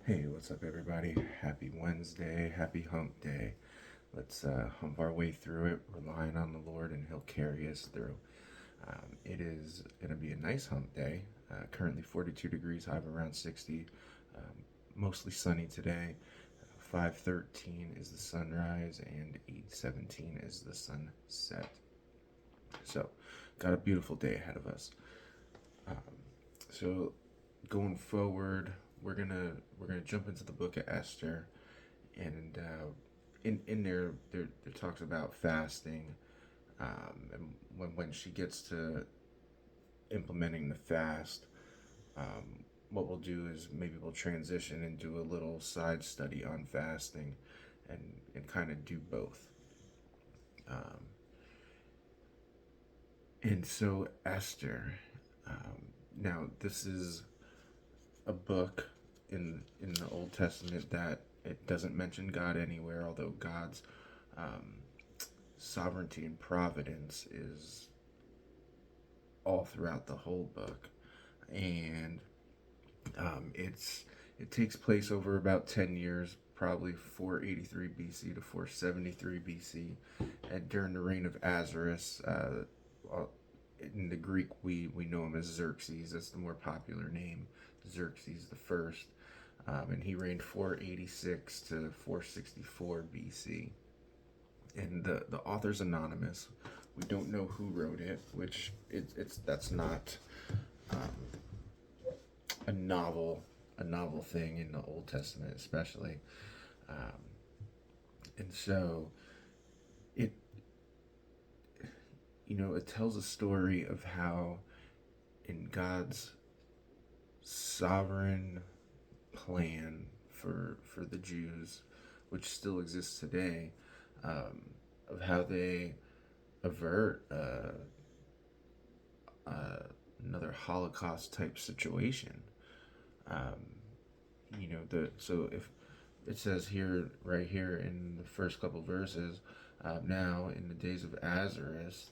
Hey, what's up, everybody? Happy Wednesday, happy hump day. Let's hump our way through it, relying on the Lord, and He'll carry us through. It is going to be a nice hump day. Currently 42 degrees, high of around 60. Mostly sunny today. 5:13 is the sunrise, and 8:17 is the sunset. So, got a beautiful day ahead of us. Um, so, going forward, we're gonna jump into the book of Esther, and in there talks about fasting, and when she gets to implementing the fast, what we'll do is maybe we'll transition and do a little side study on fasting, and kind of do both. Um, and so Esther, now this is a book in the Old Testament that it doesn't mention God anywhere, although God's um, sovereignty and providence is all throughout the whole book, and it takes place over about 10 years, probably 483 BC to 473 BC, and during the reign of Ahasuerus. In the Greek, we know him as Xerxes. That's the more popular name, Xerxes the First, and he reigned 486 to 464 BC. And the author's anonymous. We don't know who wrote it, which it's that's not um, a novel thing in the Old Testament, especially. Um, and so it it tells a story of how in God's sovereign plan for the Jews, which still exists today, um, of how they avert another Holocaust type situation. Um, the so if it says here, right here in the first couple verses, now in the days of Ahasuerus,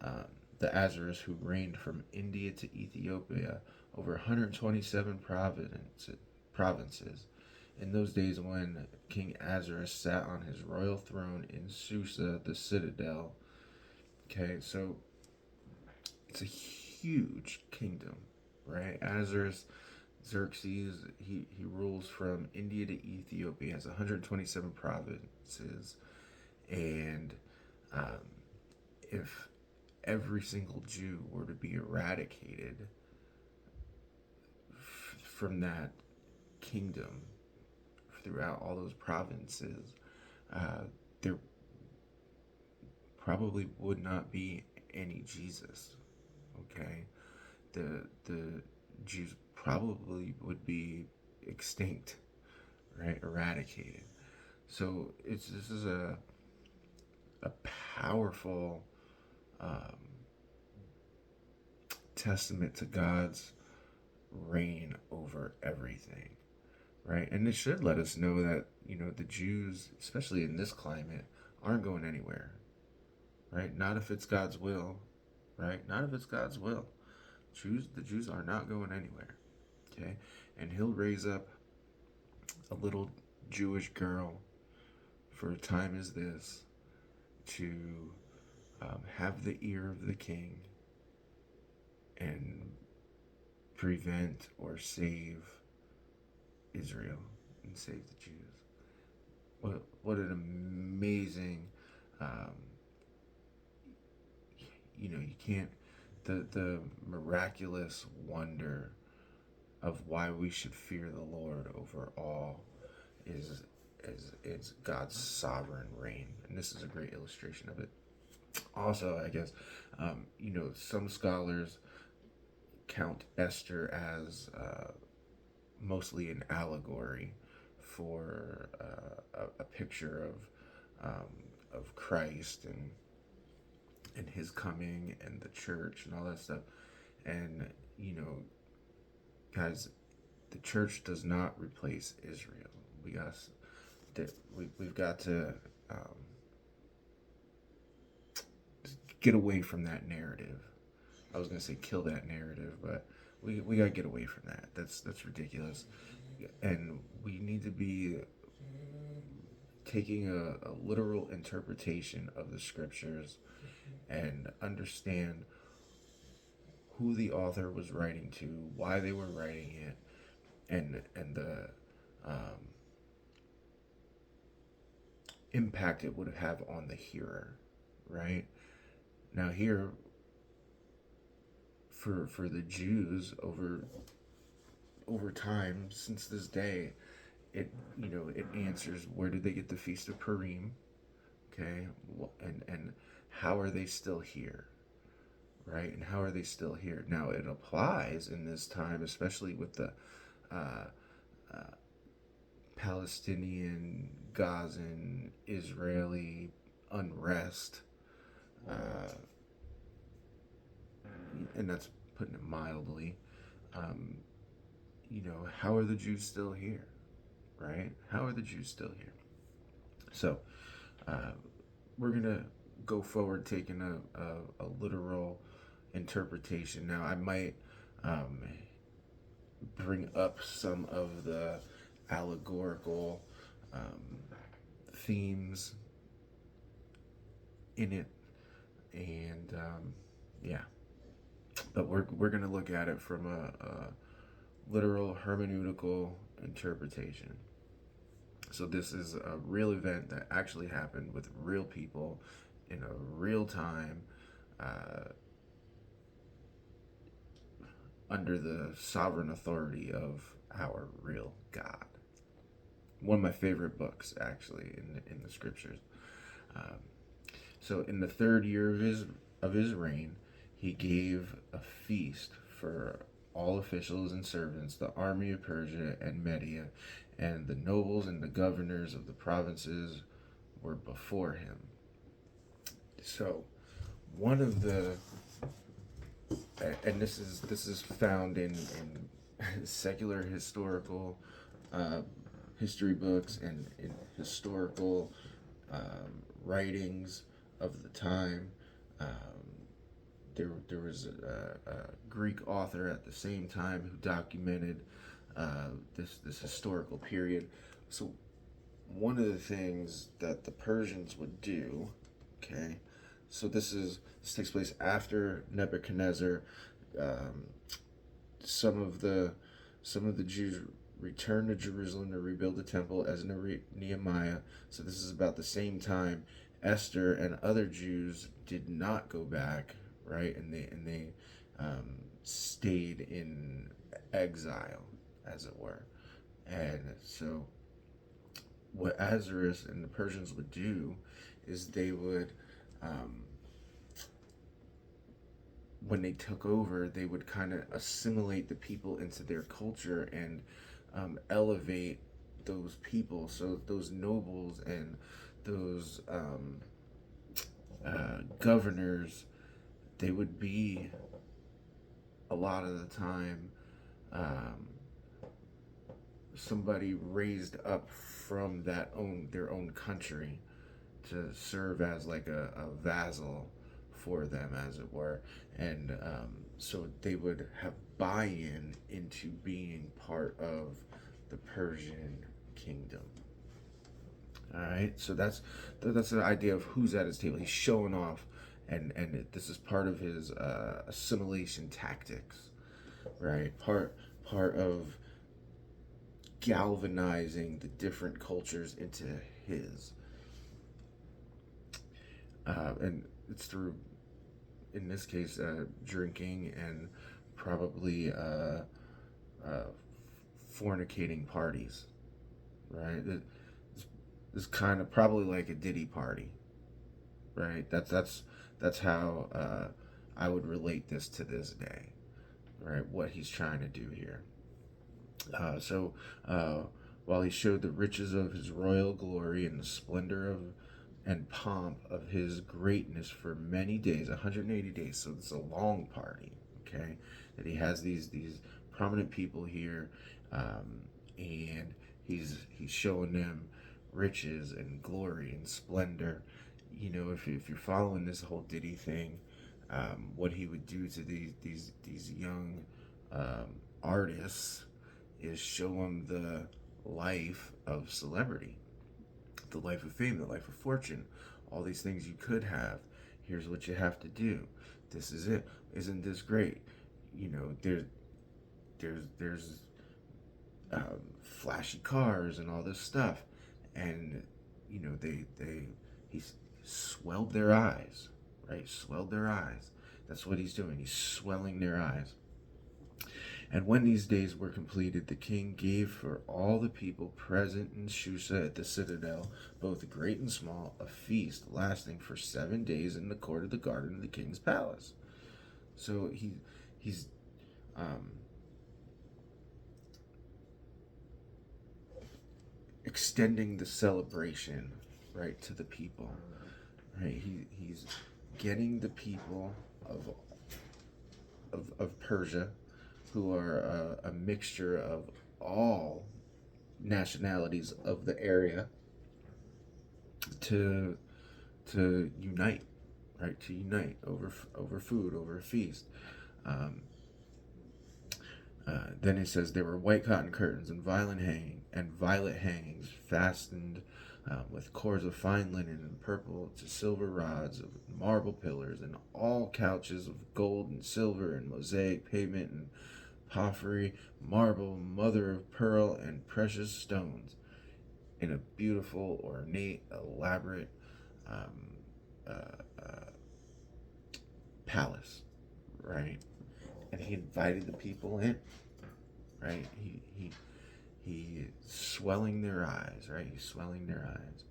um, the Ahasurerus who reigned from India to Ethiopia over 127 provinces. In those days, when King Ahasuerus sat on his royal throne in Susa, the citadel. Okay, so it's a huge kingdom, right? Ahasuerus, Xerxes, he rules from India to Ethiopia. He has 127 provinces, and um, if every single Jew were to be eradicated from that kingdom throughout all those provinces, there probably would not be any Jesus. Okay, the Jews probably would be extinct, right? Eradicated. So this is a powerful um, testament to God's reign over everything, right? And it should let us know that the Jews, especially in this climate, aren't going anywhere, right? Not if it's God's will, right? Not if it's God's will. The Jews are not going anywhere, okay? And He'll raise up a little Jewish girl for a time as this to have the ear of the king and prevent or save Israel and save the Jews. What an amazing, um, you can't, the miraculous wonder of why we should fear the Lord over all is it's God's sovereign reign, and this is a great illustration of it. Also, I guess, some scholars count Esther as mostly an allegory for a picture of Christ and His coming and the church and all that stuff. And guys, the church does not replace Israel. We got we've got to um, get away from that narrative. I was gonna say kill that narrative, but We gotta get away from that. That's ridiculous, and we need to be taking a literal interpretation of the scriptures and understand who the author was writing to, why they were writing it, and the um, impact it would have on the hearer, right? Now here, for the Jews over time since this day, it answers, where did they get the Feast of Purim, okay, and how are they still here, right? And how are they still here now? It applies in this time, especially with the uh, uh, Palestinian, Gazan, Israeli unrest, uh, and that's putting it mildly. Um, how are the Jews still here, right? How are the Jews still here? So uh, we're gonna go forward taking a literal interpretation. Now I might um, bring up some of the allegorical um, themes in it, and yeah, but we're gonna look at it from a literal hermeneutical interpretation. So this is a real event that actually happened with real people in a real time, uh, under the sovereign authority of our real God. One of my favorite books, actually, in the scriptures. Um, so in the third year of his reign, he gave a feast for all officials and servants, the army of Persia and Media, and the nobles and the governors of the provinces were before him. So one of the and this is found in secular historical history books and in historical writings of the time. There was a Greek author at the same time who documented this historical period. So one of the things that the Persians would do, okay, so this takes place after Nebuchadnezzar. Um, some of the Jews returned to Jerusalem to rebuild the temple, as Nehemiah. So this is about the same time. Esther and other Jews did not go back, right, and they stayed in exile, as it were. And so what Ahasurerus and the Persians would do is they would, when they took over, they would kind of assimilate the people into their culture and elevate those people. So those nobles and those governors, they would be a lot of the time somebody raised up from their own country to serve as like a vassal for them, as it were. And so they would have buy-in into being part of the Persian kingdom. All right, so that's the idea of who's at his table. He's showing off, and this is part of his assimilation tactics, right? Part of galvanizing the different cultures into his, and it's through, in this case, drinking and probably fornicating parties, right? It's kind of probably like a Diddy party, right? That's how I would relate this to this day, right? What he's trying to do here. So while he showed the riches of his royal glory and the splendor of and pomp of his greatness for many days, 180 days. So it's a long party, okay? That he has these prominent people here, and he's showing them riches and glory and splendor. You know, if you're following this whole Diddy thing, what he would do to these young artists is show them the life of celebrity, the life of fame, the life of fortune, all these things you could have. Here's what you have to do. This is it. Isn't this great? You know, there's flashy cars and all this stuff, and you know he's swelled their eyes, right? Swelled their eyes. That's what he's doing. He's swelling their eyes. And when these days were completed, the king gave for all the people present in Susa at the citadel, both great and small, a feast lasting for 7 days in the court of the garden of the king's palace. So he's extending the celebration, right, to the people. Right, he's getting the people of Persia, who are a mixture of all nationalities of the area, to unite, right? To unite over food, over a feast. Then it says there were white cotton curtains and violet hangings fastened with cords of fine linen and purple to silver rods of marble pillars, and all couches of gold and silver and mosaic pavement and porphyry, marble, mother of pearl, and precious stones, in a beautiful, ornate, elaborate palace, right? And he invited the people in, right? He swelling their eyes, right? He's swelling their eyes.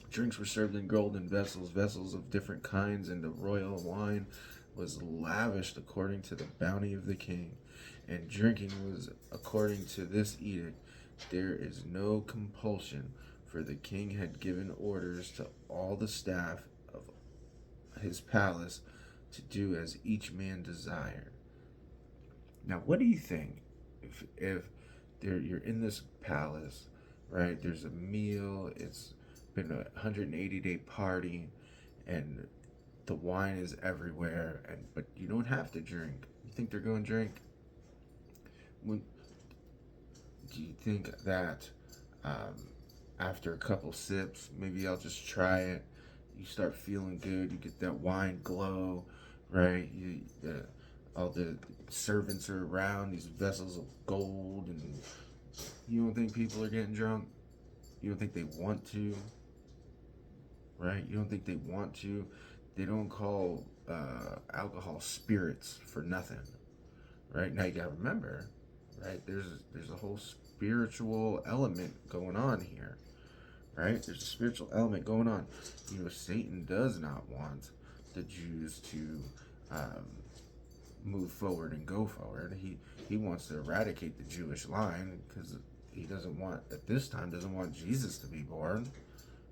Drinks were served in golden vessels of different kinds, and the royal wine was lavished according to the bounty of the king. And drinking was according to this edict. There is no compulsion, for the king had given orders to all the staff of his palace to do as each man desired. Now, what do you think if you're in this palace, right? There's a meal. It's been a 180-day party, and the wine is everywhere, but you don't have to drink. You think they're going to drink? Do you think that after a couple sips, maybe I'll just try it? You start feeling good. You get that wine glow, right? All the servants are around, these vessels of gold, and you don't think people are getting drunk? You don't think they want to, right? You don't think they want to? They don't call alcohol spirits for nothing, right? Now you gotta remember, right? There's a whole spiritual element going on here, right? There's a spiritual element going on. You know, Satan does not want the Jews to move forward and go forward. He wants to eradicate the Jewish line, because he doesn't want, at this time, doesn't want Jesus to be born,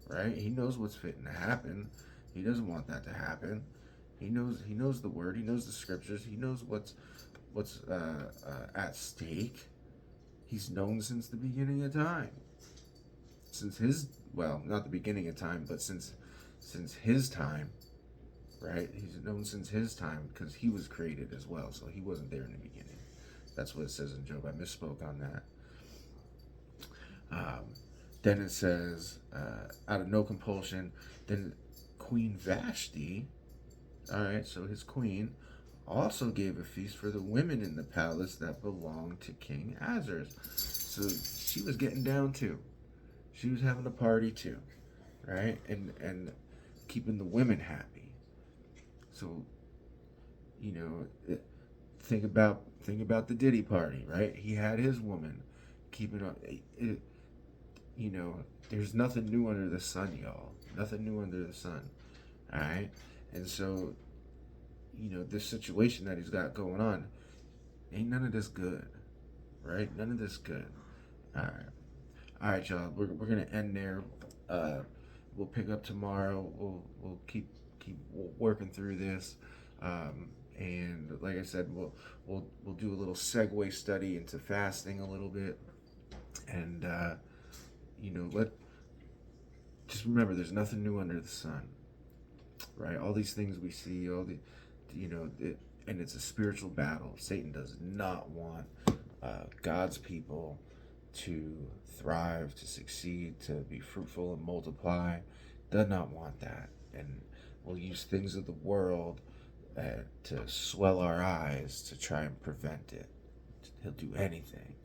right? He knows what's fitting to happen. He doesn't want that to happen. He knows the word. He knows the scriptures. He knows what's at stake. He's known since the beginning of time. Not the beginning of time, but since his time, right? He's known since his time, because he was created as well, so he wasn't there in the beginning. That's what it says in Job. I misspoke on that. Then it says, out of no compulsion, then Queen Vashti, all right, so his queen, also gave a feast for the women in the palace that belonged to King Ahasurerus. So she was getting down too. She was having a party too, right? And keeping the women happy. So, you know, think about the Diddy party, right? He had his woman keeping up. You know, there's nothing new under the sun, y'all. Nothing new under the sun. All right? And so, you know, this situation that he's got going on, ain't none of this good. Right? None of this good. All right. All right, y'all. We're going to end there. We'll pick up tomorrow. We'll keep working through this. And like I said, we'll do a little segue study into fasting a little bit. And you know, just remember, there's nothing new under the sun, right? All these things we see, all the, you know, And it's a spiritual battle. Satan does not want God's people to thrive, to succeed, to be fruitful and multiply. Does not want that. And will use things of the world to swell our eyes to try and prevent it. He'll do anything.